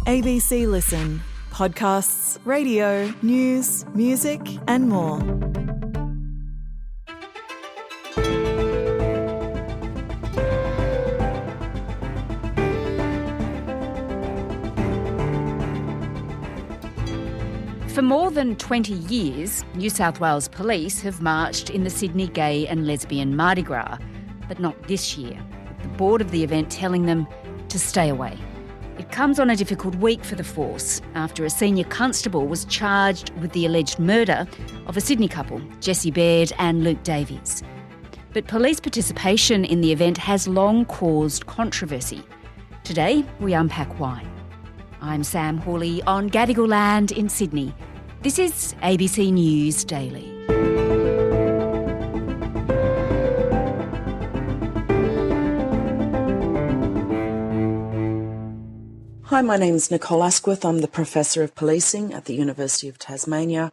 ABC Listen. Podcasts, radio, news, music and more. For more than 20 years, New South Wales Police have marched in the Sydney Gay and Lesbian Mardi Gras, but not this year, with the board of the event telling them to stay away. It comes on a difficult week for the force after a senior constable was charged with the alleged murder of a Sydney couple, Jessie Baird and Luke Davies. But police participation in the event has long caused controversy. Today, we unpack why. I'm Sam Hawley on Gadigal land in Sydney. This is ABC News Daily. Hi, my name's Nicole Asquith. I'm the Professor of Policing at the University of Tasmania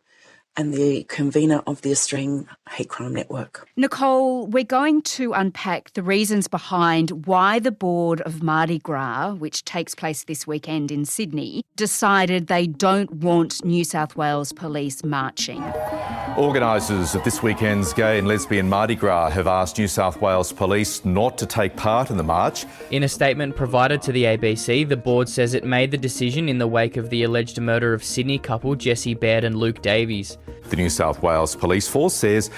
and the convenor of the Australian Hate Crime Network. Nicole, we're going to unpack the reasons behind why the board of Mardi Gras, which takes place this weekend in Sydney, decided they don't want New South Wales Police marching. Organisers of this weekend's Gay and Lesbian Mardi Gras have asked New South Wales Police not to take part in the march. In a statement provided to the ABC, the board says it made the decision in the wake of the alleged murder of Sydney couple Jessie Baird and Luke Davies. The New South Wales Police Force says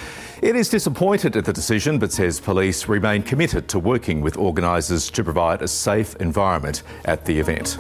it is disappointed at the decision, but says police remain committed to working with organisers to provide a safe environment at the event.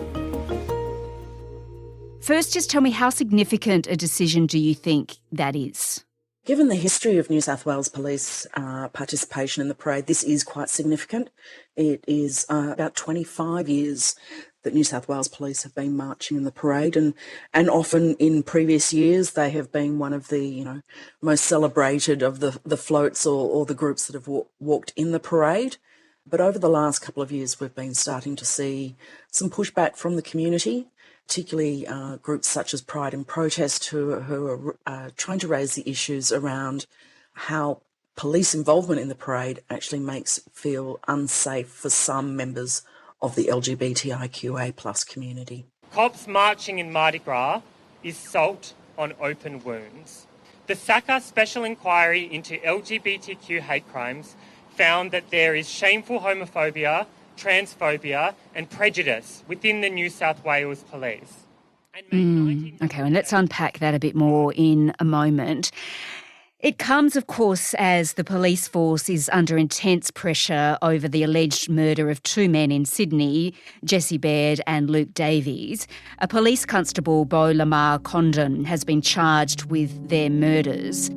First, just tell me, how significant a decision do you think that is? Given the history of New South Wales Police participation in the parade, this is quite significant. It is about 25 years that New South Wales Police have been marching in the parade, and often in previous years they have been one of the most celebrated of the floats or the groups that have walked in the parade. But over the last couple of years we've been starting to see some pushback from the community, particularly groups such as Pride and Protest who are trying to raise the issues around how police involvement in the parade actually makes it feel unsafe for some members of the LGBTIQA+ community. Cops marching in Mardi Gras is salt on open wounds. The SACA Special Inquiry into LGBTQ hate crimes found that there is shameful homophobia, transphobia and prejudice within the New South Wales Police. Okay, and let's unpack that a bit more in a moment. It comes, of course, as the police force is under intense pressure over the alleged murder of two men in Sydney, Jessie Baird and Luke Davies. A police constable, Beau Lamar Condon, has been charged with their murders.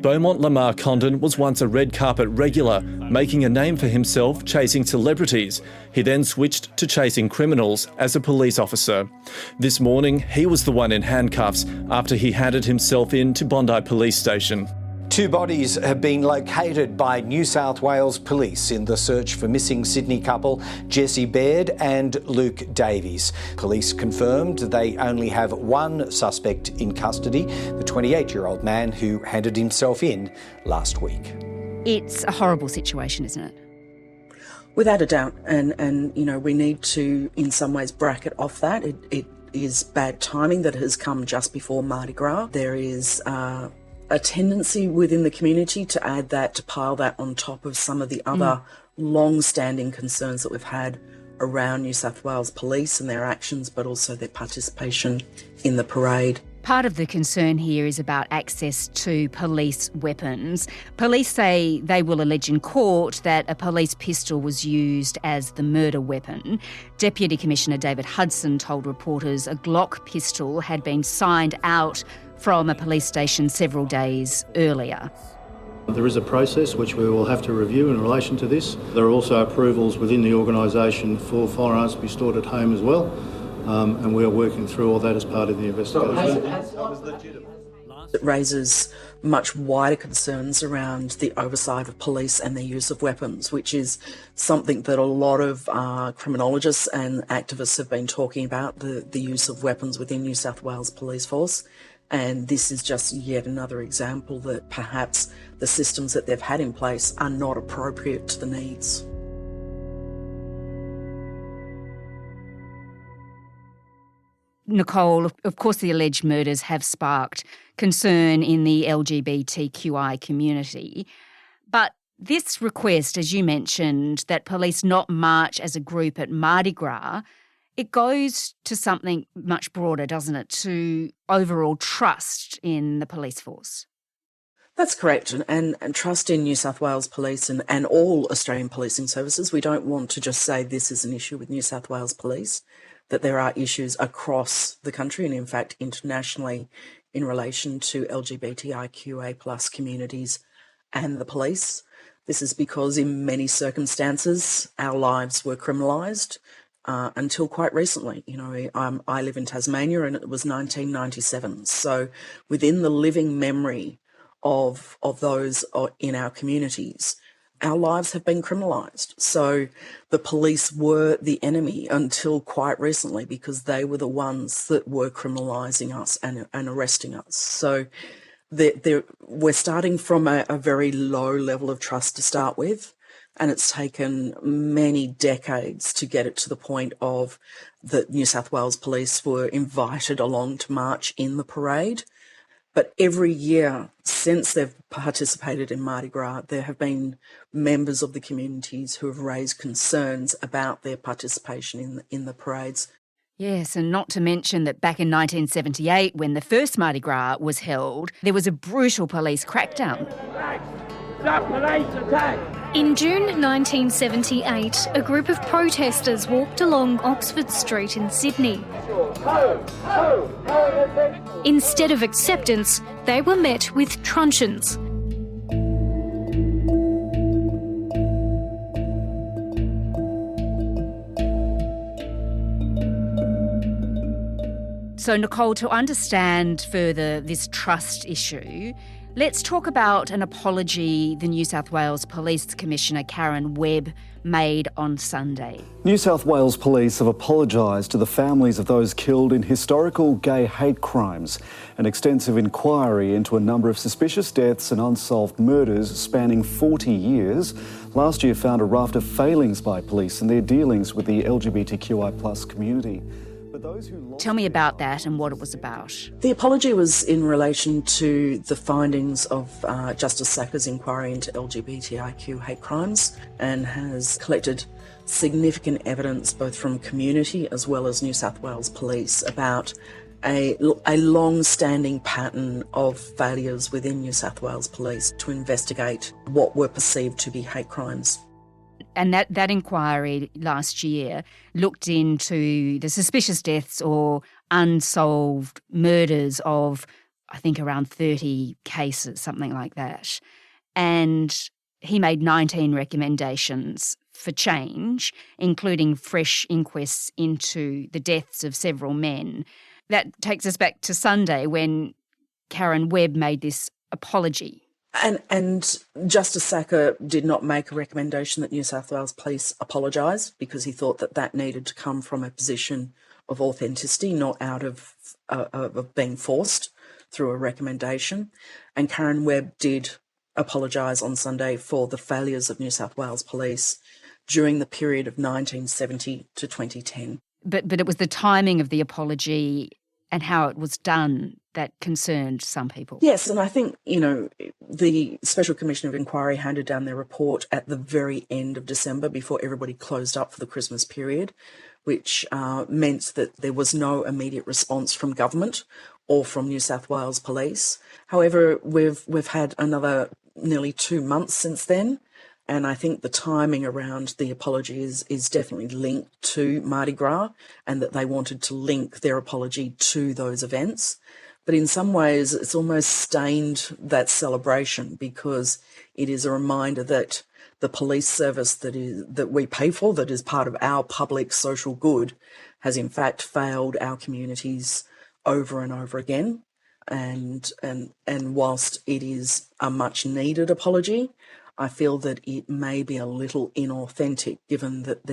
Beaumont Lamar Condon was once a red carpet regular, making a name for himself chasing celebrities. He then switched to chasing criminals as a police officer. This morning, he was the one in handcuffs after he handed himself in to Bondi Police Station. Two bodies have been located by New South Wales Police in the search for missing Sydney couple Jessie Baird and Luke Davies. Police confirmed they only have one suspect in custody, the 28-year-old man who handed himself in last week. It's a horrible situation, isn't it? Without a doubt, and we need to in some ways bracket off that. It is bad timing that it has come just before Mardi Gras. There is a tendency within the community to pile that on top of some of the other long-standing concerns that we've had around New South Wales Police and their actions, but also their participation in the parade. Part of the concern here is about access to police weapons. Police say they will allege in court that a police pistol was used as the murder weapon. Deputy Commissioner David Hudson told reporters a Glock pistol had been signed out from a police station several days earlier. There is a process which we will have to review in relation to this. There are also approvals within the organisation for firearms to be stored at home as well, and we are working through all that as part of the investigation. It raises much wider concerns around the oversight of police and their use of weapons, which is something that a lot of criminologists and activists have been talking about, the use of weapons within New South Wales Police Force. And this is just yet another example that perhaps the systems that they've had in place are not appropriate to the needs. Nicole, of course the alleged murders have sparked concern in the LGBTQI community, but this request, as you mentioned, that police not march as a group at Mardi Gras, it goes to something much broader, doesn't it, to overall trust in the police force? That's correct, and trust in New South Wales Police and all Australian policing services. We don't want to just say this is an issue with New South Wales Police, that there are issues across the country and in fact internationally in relation to LGBTIQA plus communities and the police. This is because in many circumstances our lives were criminalised until quite recently. You know, I live in Tasmania and it was 1997. So within the living memory of those in our communities, our lives have been criminalised. So the police were the enemy until quite recently because they were the ones that were criminalising us and arresting us. So we're starting from a very low level of trust to start with, and it's taken many decades to get it to the point of that New South Wales Police were invited along to march in the parade. But every year since they've participated in Mardi Gras, there have been members of the communities who have raised concerns about their participation in the parades. Yes, and not to mention that back in 1978, when the first Mardi Gras was held, there was a brutal police crackdown. In June 1978, a group of protesters walked along Oxford Street in Sydney. Instead of acceptance, they were met with truncheons. So, Nicole, to understand further this trust issue, let's talk about an apology the New South Wales Police Commissioner Karen Webb made on Sunday. New South Wales Police have apologised to the families of those killed in historical gay hate crimes. An extensive inquiry into a number of suspicious deaths and unsolved murders spanning 40 years last year found a raft of failings by police in their dealings with the LGBTQI+ community. Tell me about that and what it was about. The apology was in relation to the findings of Justice Sacker's inquiry into LGBTIQ hate crimes and has collected significant evidence both from community as well as New South Wales Police about a long-standing pattern of failures within New South Wales Police to investigate what were perceived to be hate crimes. And that inquiry last year looked into the suspicious deaths or unsolved murders of, I think, around 30 cases, something like that. And he made 19 recommendations for change, including fresh inquests into the deaths of several men. That takes us back to Sunday when Karen Webb made this apology. And Justice Sacker did not make a recommendation that New South Wales Police apologise because he thought that needed to come from a position of authenticity, not out of being forced through a recommendation. And Karen Webb did apologise on Sunday for the failures of New South Wales Police during the period of 1970 to 2010. But it was the timing of the apology and how it was done that concerned some people. Yes, and I think, the Special Commission of Inquiry handed down their report at the very end of December before everybody closed up for the Christmas period, which meant that there was no immediate response from government or from New South Wales Police. However, we've had another nearly 2 months since then, and I think the timing around the apology is definitely linked to Mardi Gras and that they wanted to link their apology to those events. But in some ways, it's almost stained that celebration because it is a reminder that the police service that we pay for, that is part of our public social good, has in fact failed our communities over and over again. And whilst it is a much needed apology, I feel that it may be a little inauthentic given that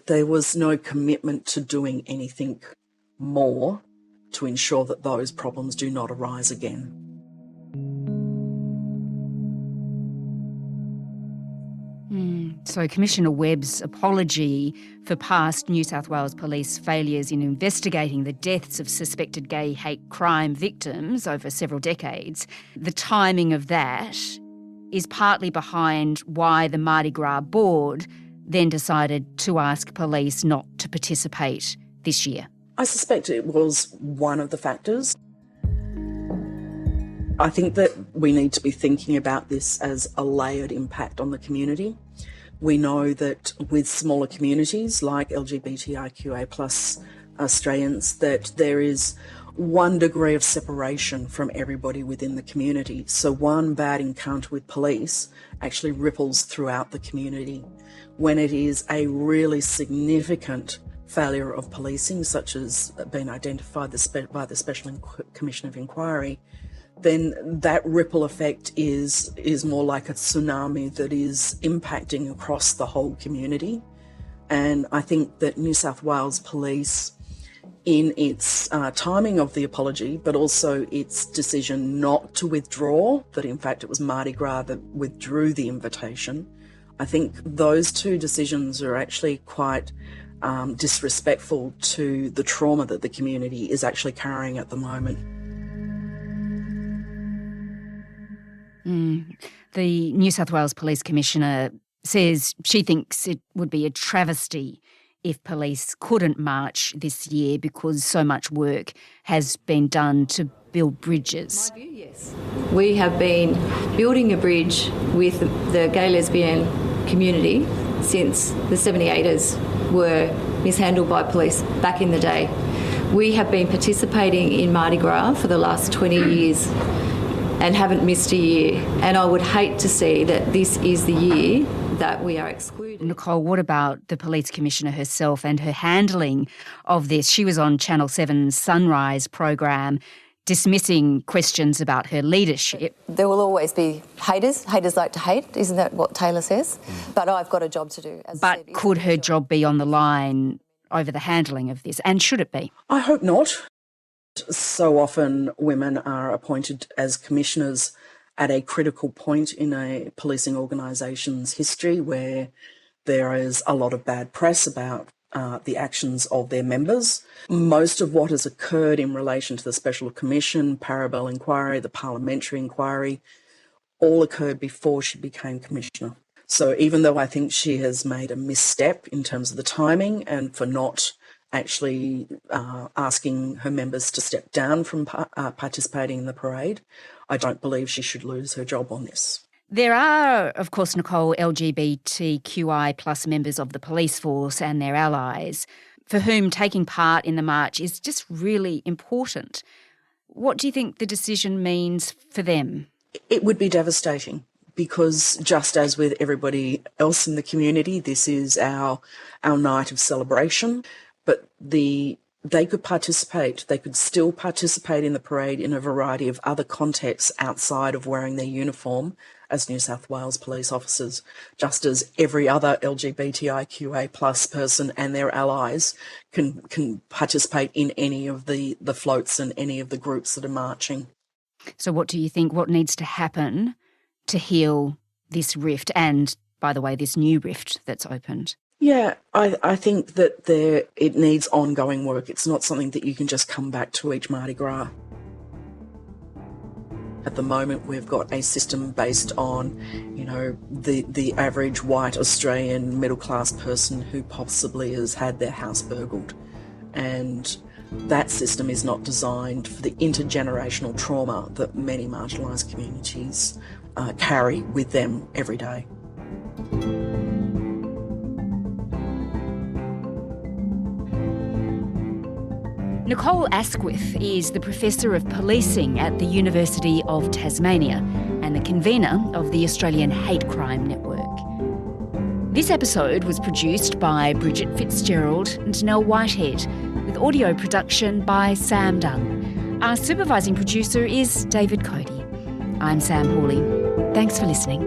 there was no commitment to doing anything more to ensure that those problems do not arise again. So Commissioner Webb's apology for past New South Wales Police failures in investigating the deaths of suspected gay hate crime victims over several decades, the timing of that is partly behind why the Mardi Gras board then decided to ask police not to participate this year. I suspect it was one of the factors. I think that we need to be thinking about this as a layered impact on the community. We know that with smaller communities like LGBTIQA+ Australians, that there is one degree of separation from everybody within the community. So one bad encounter with police actually ripples throughout the community. When it is a really significant failure of policing, such as being identified by the Special Commission of Inquiry, then that ripple effect is more like a tsunami that is impacting across the whole community. And I think that New South Wales Police, in its timing of the apology, but also its decision not to withdraw, that in fact it was Mardi Gras that withdrew the invitation, I think those two decisions are actually quite disrespectful to the trauma that the community is actually carrying at the moment. The New South Wales Police Commissioner says she thinks it would be a travesty if police couldn't march this year because so much work has been done to build bridges. My view, yes. We have been building a bridge with the gay lesbian community since the 78ers were mishandled by police back in the day. We have been participating in Mardi Gras for the last 20 years and haven't missed a year. And I would hate to see that this is the year that we are excluded. Nicole, what about the police commissioner herself and her handling of this? She was on Channel 7's Sunrise program dismissing questions about her leadership. There will always be haters. Haters like to hate. Isn't that what Taylor says? But I've got a job to do. But could her job be on the line over the handling of this? And should it be? I hope not. So often women are appointed as commissioners at a critical point in a policing organisation's history where there is a lot of bad press about the actions of their members. Most of what has occurred in relation to the Special Commission, Parabel inquiry, the parliamentary inquiry, all occurred before she became commissioner. So even though I think she has made a misstep in terms of the timing and for not actually asking her members to step down from participating in the parade, I don't believe she should lose her job on this. There are, of course, Nicole, LGBTQI plus members of the police force and their allies for whom taking part in the march is just really important. What do you think the decision means for them? It would be devastating because just as with everybody else in the community, this is our night of celebration. But they could participate. They could still participate in the parade in a variety of other contexts outside of wearing their uniform as New South Wales police officers, just as every other LGBTIQA plus person and their allies can participate in any of the floats and any of the groups that are marching. So what do you think, what needs to happen to heal this rift and, by the way, this new rift that's opened? Yeah, I think that it needs ongoing work. It's not something that you can just come back to each Mardi Gras. At the moment, we've got a system based on, the average white Australian middle-class person who possibly has had their house burgled. And that system is not designed for the intergenerational trauma that many marginalised communities carry with them every day. Nicole Asquith is the Professor of Policing at the University of Tasmania and the convener of the Australian Hate Crime Network. This episode was produced by Bridget Fitzgerald and Nell Whitehead, with audio production by Sam Dunn. Our supervising producer is David Cody. I'm Sam Hawley. Thanks for listening.